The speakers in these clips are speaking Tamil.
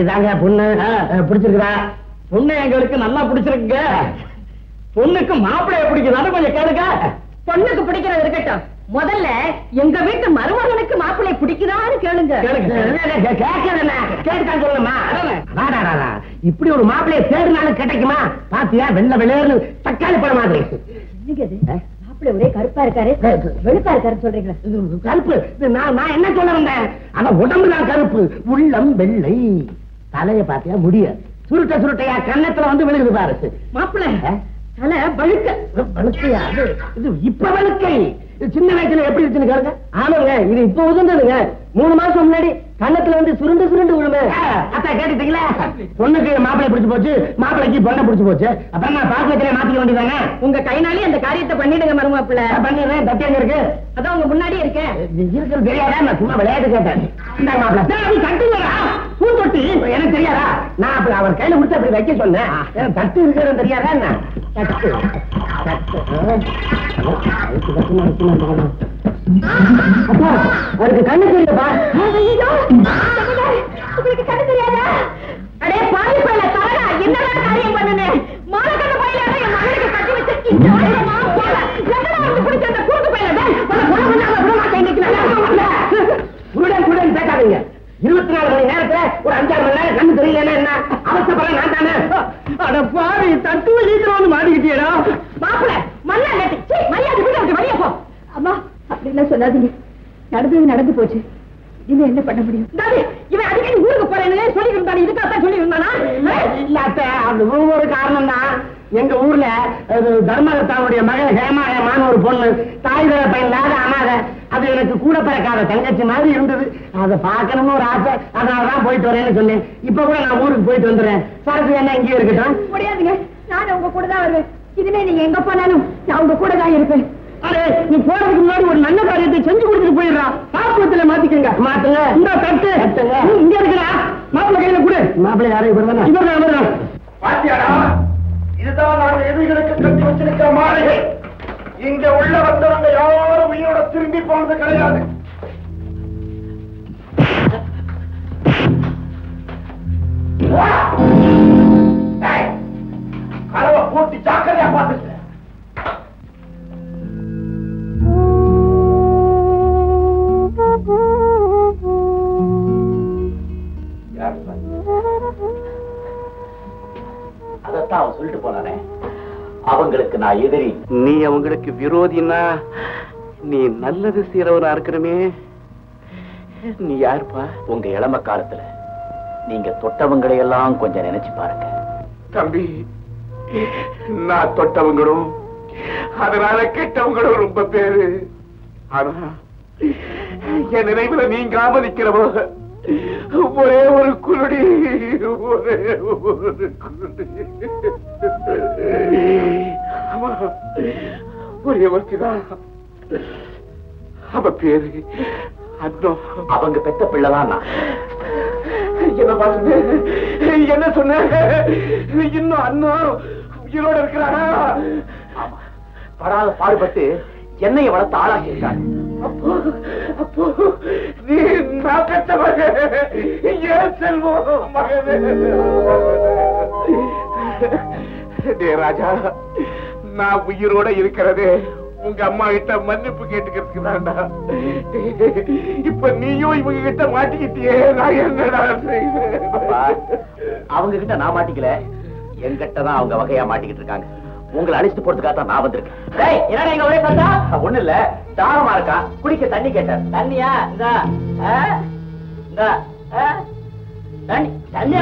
இதாங்க பொண்ணு பிடிச்சிருக்கா? பொண்ணு எங்களுக்கு நல்லா பிடிச்சிருக்குங்க. பொண்ணுக்கு மாப்பிள்ளைய பிடிக்குதான்னு கொஞ்சம் கேளுங்க. பொண்ணுக்கு பிடிக்கிறது இருக்கட்டும், முதல்ல எங்க வீட்டு மருமகனுக்கு மாப்பிள்ளை பிடிக்குதான்னு கேளுங்க. கேட்டுதான் சொல்லுமா? இப்படி ஒரு மாப்பிள்ளைய தேடினாலும் கிடைக்குமா? பாத்தியா வெள்ள வெளியேறு தக்காளி பழம் மாதிரி. மாப்பிள்ளை ஒரே கருப்பா இருக்காரு, வெளுப்பா இருக்காரு சொல்றீங்களா? கருப்பு நான் என்ன சொல்ல வந்தேன்? ஆனா உடம்புதான் கருப்பு, உள்ளம் வெள்ளை. தலைய பாத்தியா முடிய சுருட்ட சுருட்டையா கன்னத்துல வந்து விழுகுது பாரு. மாப்பிள்ளை தலை வழுக்க. வழுக்கையா? இது இப்ப வழுக்கை. சின்ன வயசுல எப்படி இருக்குன்னு கேளுங்க. ஆமாங்க, இது இப்ப உதிர்ந்ததுங்க. 3 மாசம் முன்னாடி கண்ணத்துல வந்து சுருண்டு சுருண்டு விழுமே. அத்தா கேட்டுட்டீங்களா? பொண்ணுக்கு மாப்பிள்ளை பிடிச்சு போச்சு, மாப்பிள்ளைக்கு பொண்ணை பிடிச்சு போச்சு. அப்புறம் நான் பாக்கத்திலே மாத்திக்க வேண்டியதாங்க. உங்க கைனாலே அந்த காரியத்தை பண்ணிடுங்க மருமாப்பிள்ளை. பண்ணிடுறேன். தட்டி எங்க இருக்கு? அதான் உங்க முன்னாடியே இருக்கேன். இருக்கிறது தெரியாதா? நான் சும்மா விளையாட்டு கேட்டேன். இந்த மாப்பிள்ளை தட்டுங்களா? பூந்தொட்டி எனக்கு தெரியாதா? நான் அப்படி அவர் கையில முடிச்சு அப்படி வைக்க சொன்னேன். தட்டு இருக்கிறது தெரியாதா? என்ன தட்டு தட்டு அதுக்கு கண்ணு தெரியலப்பா. உங்களுக்கு கண்ணு தெரியாதா? அடே பாவி பையல தரடா, என்னடா காரியம் பண்ணுனே? மாலக்கண்ண பையல என் மகனுக்கு கட்டி வச்சு இந்த வயமா போல எங்கடா வந்து பிடிச்ச அந்த கூட்டு பையல போல பண்ணாம விட மாட்டேன். குடன் பேசாதீங்க. 24 மணி நேரத்துல ஒரு 5-6 மணி நேரம் கண்ணு தெரியலன்னா என்ன அவசரப்பட நான் தானே? அட பாவி, தட்டு வலிக்கிற வந்து மாட்டிக்கிட்டியடா. மாப்பிள்ளை மண்ணா கட்டி மரியாதை விட்டு வெளியே போ. அம்மா அப்படின்னா சொல்லாதீங்க, நடந்தது நடந்து போச்சு. இவன் என்ன பண்ண முடியும்? இவன் அடிக்கடி ஊருக்கு போறேன்னு சொல்லி இருந்தானே, இதுக்காகத்தான் சொல்லி இருந்தானா? இல்ல அத்தை, அது ஒரு காரணம் தான். எங்க ஊர்ல தர்மகத்தாவுடைய மகன் ஹேமாயமான ஒரு பொண்ணு, தாய் பையன் இல்லாத அனாத. அது எனக்கு கூட பிறக்காத தங்கச்சி மாதிரி இருந்தது. அதை பார்க்கணும்னு ஒரு ஆசை, அதனாலதான் போயிட்டு வரேன்னு சொன்னேன். இப்ப கூட நான் ஊருக்கு போயிட்டு வந்துடுறேன். சரசு என்ன இங்கேயே இருக்கட்டும்? முடியாதுங்க, நான் உங்க கூட தான் வருவேன். இதுவே நீங்க எங்க போனாலும் நான் உங்க கூட தான் இருப்பேன். அரே, நீ போறதுக்கு முன்னாடி ஒரு நல்ல காரியத்தை செஞ்சு கொடுத்துட்டு போயிடுறா. பாப்பத்துல மாத்திக்கங்க. மாத்துங்க. இந்த தட்டு இங்க இருக்கிறா. மாப்பிள்ளை கையில கொடு. மாப்பிள்ளை யாரையும் கொடுங்க. இவர்தான் பாத்தியாடா, இதுதான் நாங்கள் எதிரிகளுக்கு கட்டி வச்சிருக்கிற மாளிகை. இங்க உள்ள வந்தவங்க யாரும் உயிரோட திரும்பி போனது கிடையாது. கதவை பூட்டி ஜாக்கிரதையா பார்த்துக்க. அதத்தான் அவன் சொல்லிட்டு போனானே, அவங்களுக்கு நான் எதிரி, நீ அவங்களுக்கு விரோதினா நீ நல்லது செய்யறவனா இருக்கணுமே. நீ யாருப்பா? உங்க இளம காலத்துல நீங்க தொட்டவங்களை எல்லாம் கொஞ்சம் நினைச்சு பாருங்க தம்பி. நான் தொட்டவங்களும் அதனால கெட்டவங்களும் ரொம்ப பேரு. ஆனா என் நினைவுல நீங்க ஆமதிக்கிறவோ ஒரே ஒரு குருடி, ஒரே ஒரு குருடி. ஒரே ஒருத்திதான். அவ பேரு அண்ணோ. அவங்க பெத்த பிள்ளைதான். என்ன சொன்ன? இன்னும் அண்ணோ உயிரோட இருக்கிறானா? படாத பாடுபட்டு என்னைய வளர்த்து ஆளாக்கியிருக்காங்க. அப்போ நீ நான் பெற்ற மகன், ஏன் செல்வம் மகனே. ராஜா, நான் உயிரோட இருக்கிறது உங்க அம்மா கிட்ட மன்னிப்பு கேட்டுக்கிறதுக்கு தான்டா. இப்ப நீயும் இவங்க கிட்ட மாட்டிக்கிட்டியே, நான் என்னடா செய்வேன்? அவங்க கிட்ட நான் மாட்டிக்கல, என்கிட்ட தான் அவங்க வகையா மாட்டிக்கிட்டு இருக்காங்க. உங்களை அழிச்சுட்டு போறதுக்காக தான் நான் வந்திருக்கேன். என்னடா எங்க ஒரே சத்தா? ஒண்ணு இல்ல, தாகமா இருக்கா, குடிக்க தண்ணி கேட்டார். தண்ணியா? தண்ணி தண்ணி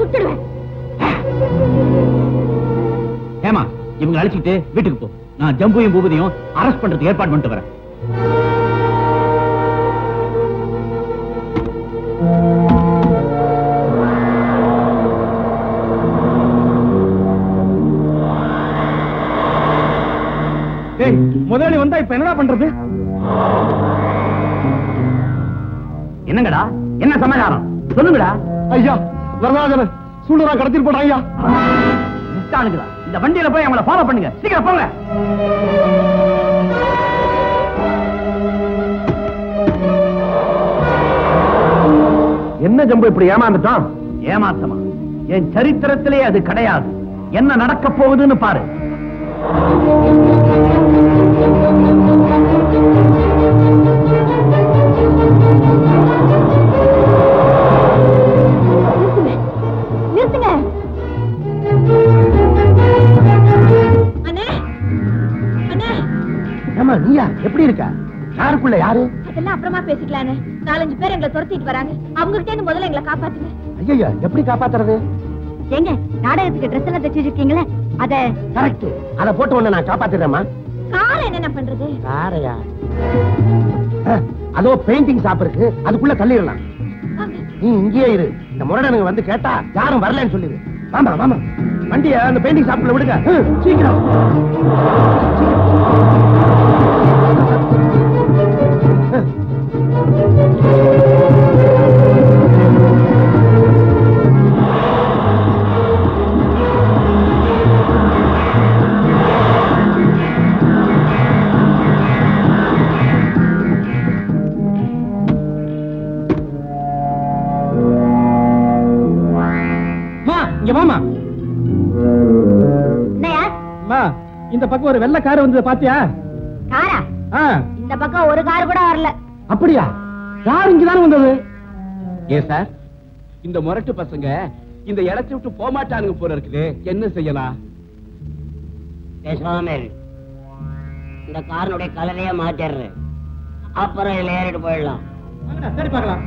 சுட்டுடுவேன். ஏமா இவங்க அழைச்சிட்டு வீட்டுக்கு போ. நான் ஜம்புவையும் பூபதியும் அரெஸ்ட் பண்றதுக்கு ஏற்பாடு பண்ணிட்டு வரேன். முதலாளி வந்தா இப்ப என்னடா பண்றது? என்னங்கடா, என்ன சமாச்சாரம் சொல்லுங்கடா. ஐயா வரதாஜன சூழலா கடத்திட்டு போட்டான் ஐயா. முட்டாளுங்களா, இந்த வண்டியில போய் அவங்கள ஃபாலோ பண்ணுங்க, சீக்கிரம் போங்க. என்ன ஜம்பு இப்படி ஏமாந்துட்டான்? ஏமாத்தமா? என் சரித்திரத்திலே அது கிடையாது. என்ன நடக்க போகுதுன்னு பாரு. நிறுத்துங்க. அண்ணே, அண்ணே. ஏமா நீயா? எப்படி இருக்க? யாருக்குள்ள யாரு? அதெல்லாம் அப்புறமா பேசிக்கலான்னு 4-5 பேர் எங்களை துரத்திட்டு வராங்க. அவங்க கிட்ட இருந்து முதல்ல எங்களை காப்பாத்துங்க. ஐயா எப்படி காப்பாத்துறது? ஏங்க, நாடகத்துக்கு ட்ரெஸ் எல்லாம் தச்சு வச்சிருக்கீங்களே, அத கரெக்ட். அத போட்டு ஒண்ணு நான் காப்பாத்துறேம்மா. காரை என்ன பண்றது? காரையா? அதோ பெயிண்டிங் ஷாப் இருக்கு, அதுக்குள்ள தள்ளிடலாம். நீ இங்கேயே இரு. இந்த முரடனுங்க வந்து கேட்டா யாரும் வரலன்னு சொல்லிடு. ஆமா ஆமா, வண்டிய அந்த பெயிண்டிங் ஷாப்ல விடுங்க. சீக்கிரம். மாமா இந்த பக்கம் ஒரு வெள்ளை கார் வந்தது பாத்தியா? காரா? இந்த பக்கம் ஒரு கார் கூட வரல. அப்படியா? கார் இங்கதானே வந்தது. ஏன் சார், இந்த முரட்டு பசங்க இந்த இடத்தை விட்டு போக மாட்டானுங்க போல இருக்குது. என்ன செய்யலாம்? பேசாம இந்த காரனுடைய கலரையே மாத்திடுறேன், அப்புறம் இதுல ஏறிட்டு போயிடலாம். சரி பார்க்கலாம்.